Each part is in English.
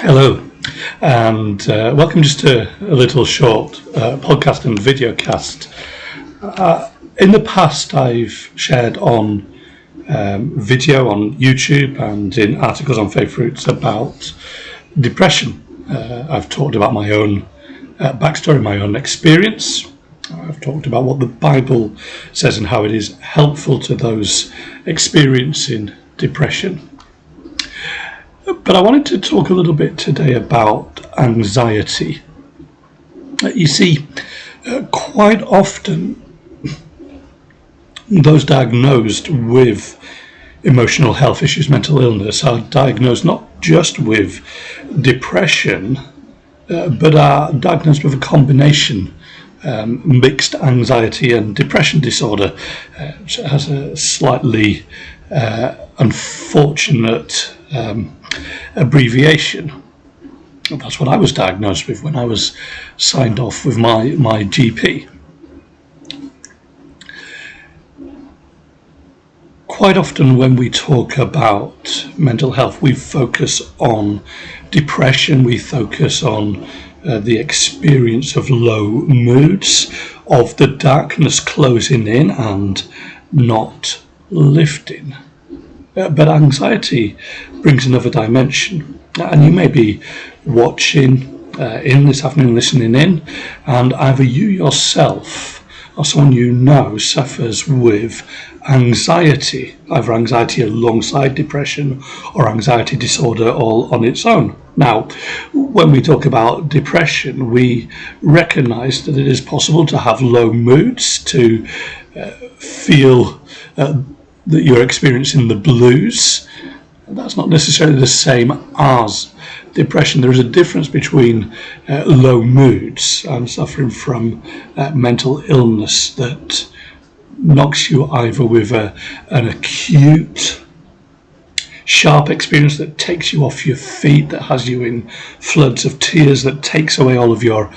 Hello, and welcome just to a little short podcast and video cast. In the past, I've shared on video on YouTube and in articles on Faith Roots about depression. I've talked about my own backstory, my own experience. I've talked about what the Bible says and how it is helpful to those experiencing depression. But I wanted to talk a little bit today about anxiety. You see, quite often those diagnosed with emotional health issues, mental illness, are diagnosed not just with depression, but are diagnosed with a combination mixed anxiety and depression disorder. It has a slightly unfortunate abbreviation. That's what I was diagnosed with when I was signed off with my GP. Quite often when we talk about mental health, we focus on depression, we focus on the experience of low moods, of the darkness closing in and not lifting. But anxiety brings another dimension, and you may be watching in this afternoon, listening in, and either you yourself or someone you know suffers with anxiety, either anxiety alongside depression or anxiety disorder all on its own. Now, when we talk about depression, we recognise that it is possible to have low moods, to feel that you're experiencing the blues. That's not necessarily the same as depression. There is a difference between low moods and suffering from mental illness that knocks you either with an acute, sharp experience that takes you off your feet, that has you in floods of tears, that takes away all of your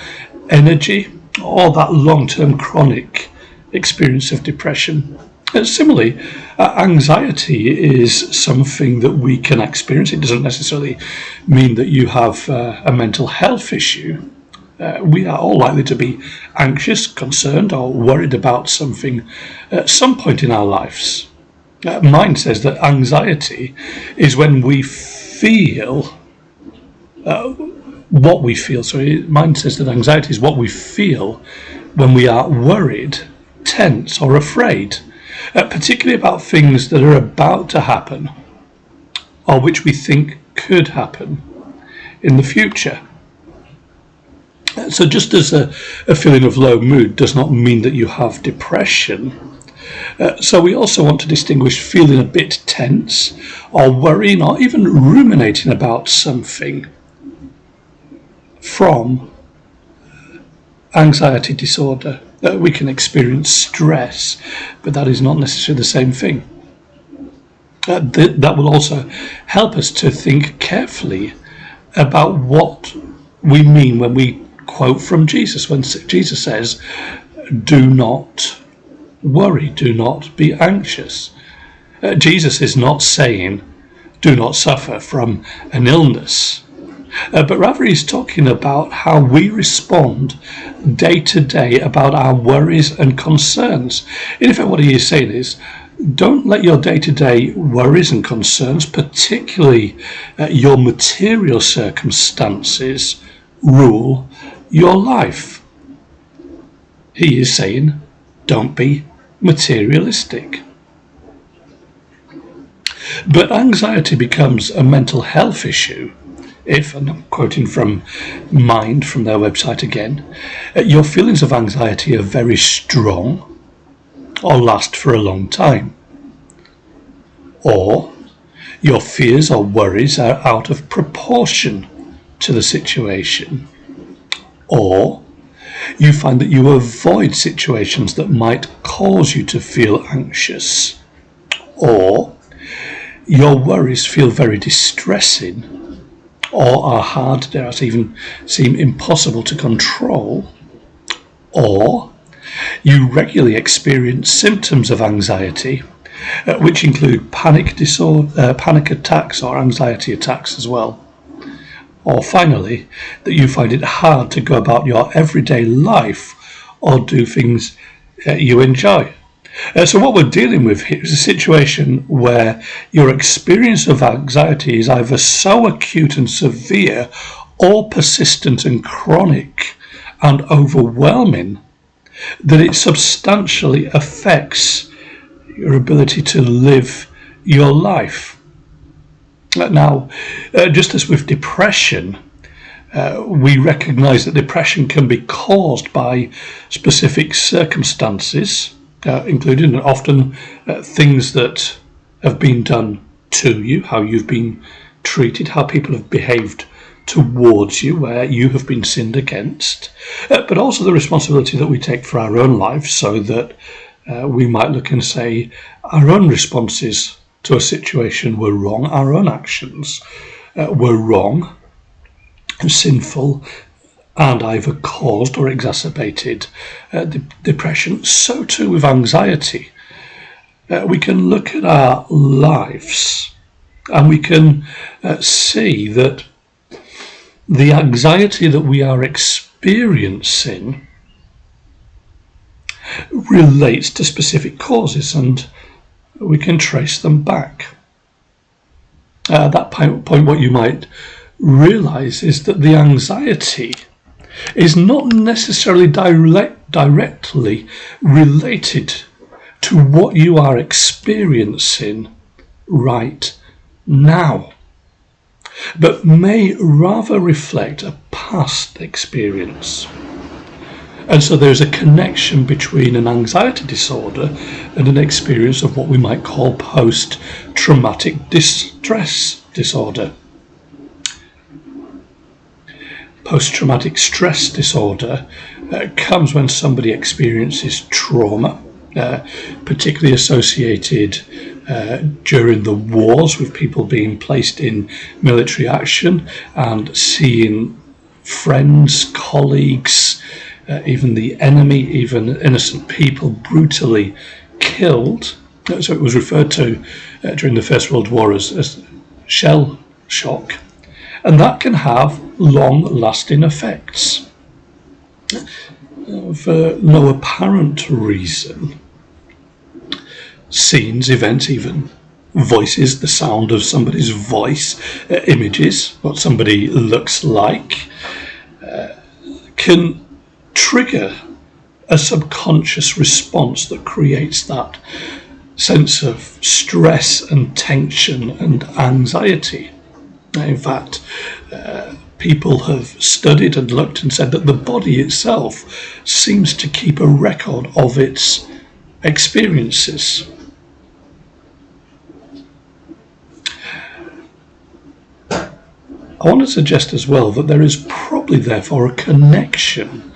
energy, or that long-term chronic experience of depression. Similarly, anxiety is something that we can experience. It doesn't necessarily mean that you have a mental health issue. We are all likely to be anxious, concerned, or worried about something at some point in our lives. Mine says that anxiety is when we feel what we feel. Mine says that anxiety is what we feel when we are worried, tense, or afraid. Particularly about things that are about to happen or which we think could happen in the future. So just as a feeling of low mood does not mean that you have depression, so we also want to distinguish feeling a bit tense or worrying or even ruminating about something from anxiety disorder. We can experience stress, but that is not necessarily the same thing. That will also help us to think carefully about what we mean when we quote from Jesus, when Jesus says, "Do not worry, do not be anxious." Jesus is not saying, "Do not suffer from an illness." But rather he's talking about how we respond day to day about our worries and concerns. In effect, what he is saying is, don't let your day-to-day worries and concerns, particularly your material circumstances, rule your life. He is saying, don't be materialistic. But anxiety becomes a mental health issue if, and I'm quoting from Mind, from their website again, your feelings of anxiety are very strong or last for a long time, or your fears or worries are out of proportion to the situation, or you find that you avoid situations that might cause you to feel anxious, or your worries feel very distressing or are hard, dare I say, even seem impossible to control, or you regularly experience symptoms of anxiety, which include panic attacks or anxiety attacks as well, Or finally, that you find it hard to go about your everyday life or do things you enjoy. So what we're dealing with here is a situation where your experience of anxiety is either so acute and severe or persistent and chronic and overwhelming that it substantially affects your ability to live your life. Now, just as with depression, we recognise that depression can be caused by specific circumstances, including often things that have been done to you, how you've been treated, how people have behaved towards you, where you have been sinned against, but also the responsibility that we take for our own lives, so that we might look and say our own responses to a situation were wrong, our own actions were wrong, sinful, and either caused or exacerbated depression. So too with anxiety. We can look at our lives and we can see that the anxiety that we are experiencing relates to specific causes, and we can trace them back. At that point, what you might realise is that the anxiety is not necessarily directly related to what you are experiencing right now, but may rather reflect a past experience. And so there's a connection between an anxiety disorder and an experience of what we might call post-traumatic distress disorder. Post-traumatic stress disorder comes when somebody experiences trauma, particularly associated during the wars, with people being placed in military action and seeing friends, colleagues, even the enemy, even innocent people brutally killed. So it was referred to during the First World War as shell shock. And that can have long-lasting effects. For no apparent reason, scenes, events, even voices, the sound of somebody's voice, images, what somebody looks like, can trigger a subconscious response that creates that sense of stress and tension and anxiety. In fact, people have studied and looked and said that the body itself seems to keep a record of its experiences. I want to suggest as well that there is probably therefore a connection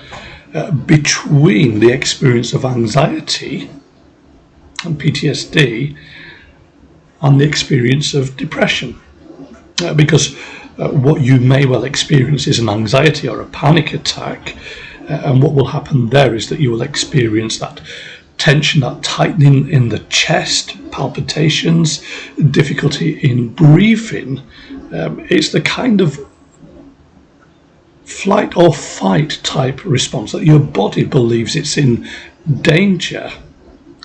between the experience of anxiety and PTSD and the experience of depression. Because what you may well experience is an anxiety or a panic attack, and what will happen there is that you will experience that tension, that tightening in the chest, palpitations, difficulty in breathing. It's the kind of flight or fight type response that your body believes it's in danger.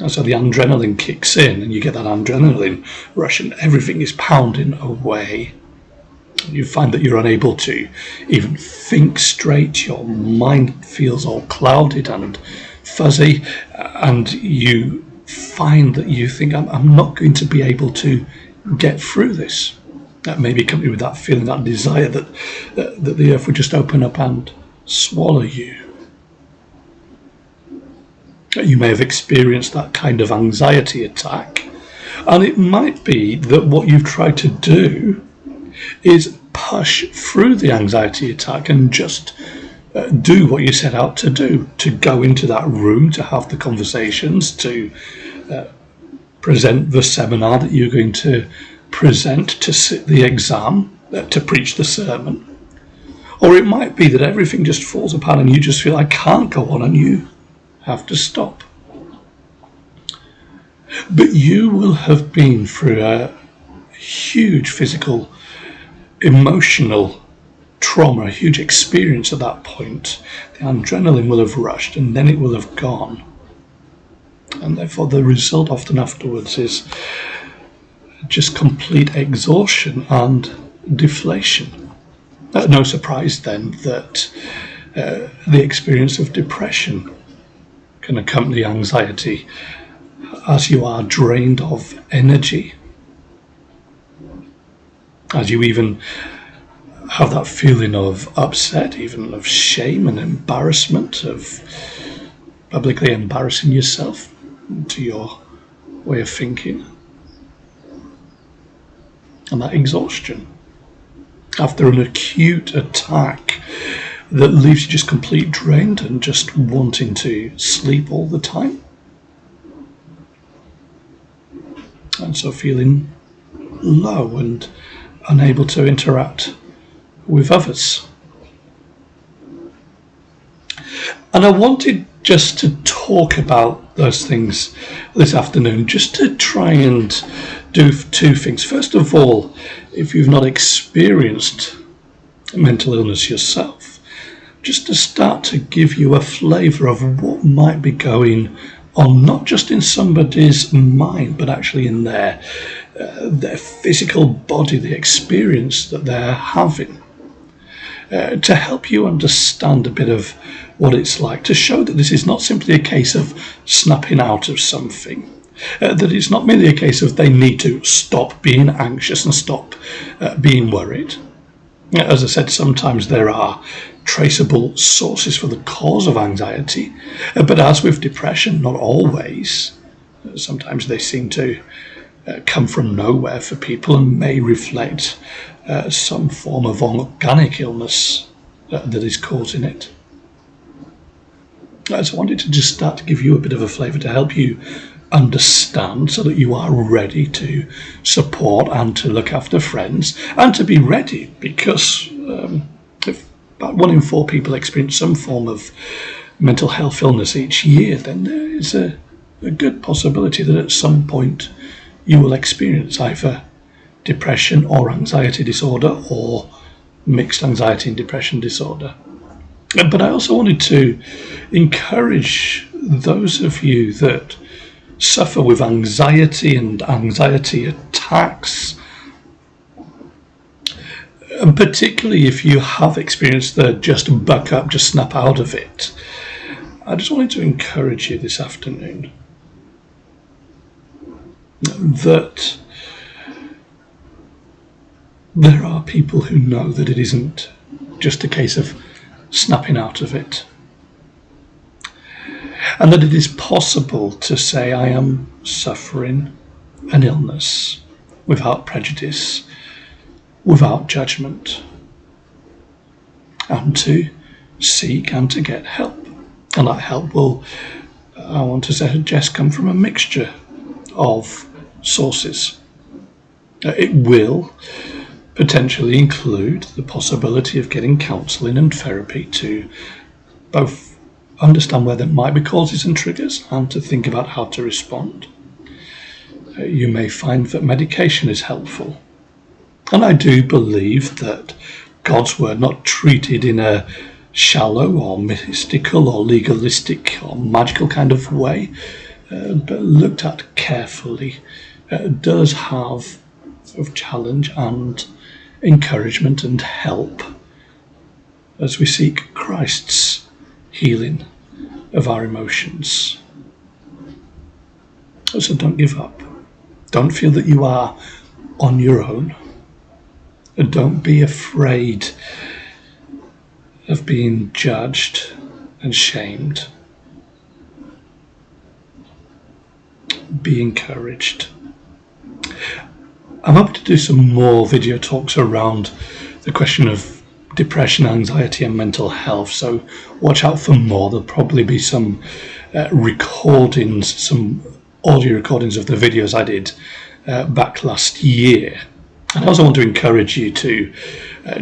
And so the adrenaline kicks in and you get that adrenaline rush and everything is pounding away. You find that you're unable to even think straight, your mind feels all clouded and fuzzy, and you find that you think, I'm not going to be able to get through this. That may be accompanied with that feeling, that desire that the earth would just open up and swallow you. You may have experienced that kind of anxiety attack, and it might be that what you've tried to do is push through the anxiety attack and just do what you set out to do, to go into that room, to have the conversations, to present the seminar that you're going to present, to sit the exam, to preach the sermon. Or it might be that everything just falls apart and you just feel, I can't go on, and you have to stop. But you will have been through a huge physical, emotional trauma, a huge experience at that point, the adrenaline will have rushed and then it will have gone. And therefore the result often afterwards is just complete exhaustion and deflation. No surprise then that the experience of depression can accompany anxiety as you are drained of energy, as you even have that feeling of upset, even of shame and embarrassment, of publicly embarrassing yourself to your way of thinking. And that exhaustion after an acute attack that leaves you just completely drained and just wanting to sleep all the time. And so feeling low and unable to interact with others. And I wanted just to talk about those things this afternoon, just to try and do two things. First of all, if you've not experienced mental illness yourself, just to start to give you a flavour of what might be going on, not just in somebody's mind, but actually in their physical body, the experience that they're having. To help you understand a bit of what it's like, to show that this is not simply a case of snapping out of something, that it's not merely a case of they need to stop being anxious and stop being worried. As I said, sometimes there are traceable sources for the cause of anxiety, but as with depression, not always. Sometimes they seem to come from nowhere for people and may reflect some form of organic illness that is causing it. So I wanted to just start to give you a bit of a flavour to help you understand, so that you are ready to support and to look after friends and to be ready, because if about 1 in 4 people experience some form of mental health illness each year, then there is a good possibility that at some point you will experience either depression or anxiety disorder, or mixed anxiety and depression disorder. But I also wanted to encourage those of you that suffer with anxiety and anxiety attacks, and particularly if you have experienced the just buck up, just snap out of it. I just wanted to encourage you this afternoon that there are people who know that it isn't just a case of snapping out of it, and that it is possible to say, I am suffering an illness without prejudice, without judgment, and to seek and to get help. And that help will, I want to suggest, come from a mixture of sources. It will potentially include the possibility of getting counselling and therapy to both understand where there might be causes and triggers and to think about how to respond. You may find that medication is helpful. And I do believe that God's word, not treated in a shallow or mystical or legalistic or magical kind of way, but looked at carefully, does have of challenge and encouragement and help as we seek Christ's healing of our emotions. So don't give up. Don't feel that you are on your own. And don't be afraid of being judged and shamed. Be encouraged. I'm hoping to do some more video talks around the question of depression, anxiety and mental health, so watch out for more. There'll probably be some recordings, some audio recordings of the videos I did back last year. And I also want to encourage you to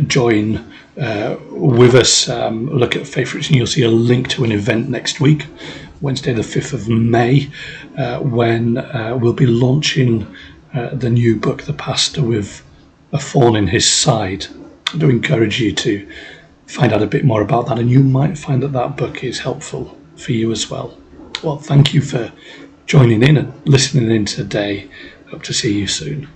join with us. Look at Faith Rich and you'll see a link to an event next week, Wednesday the 5th of May, when we'll be launching the new book, The Pastor with a Thorn in His Side. I do encourage you to find out a bit more about that, and you might find that that book is helpful for you as well. Well, thank you for joining in and listening in today. Hope to see you soon.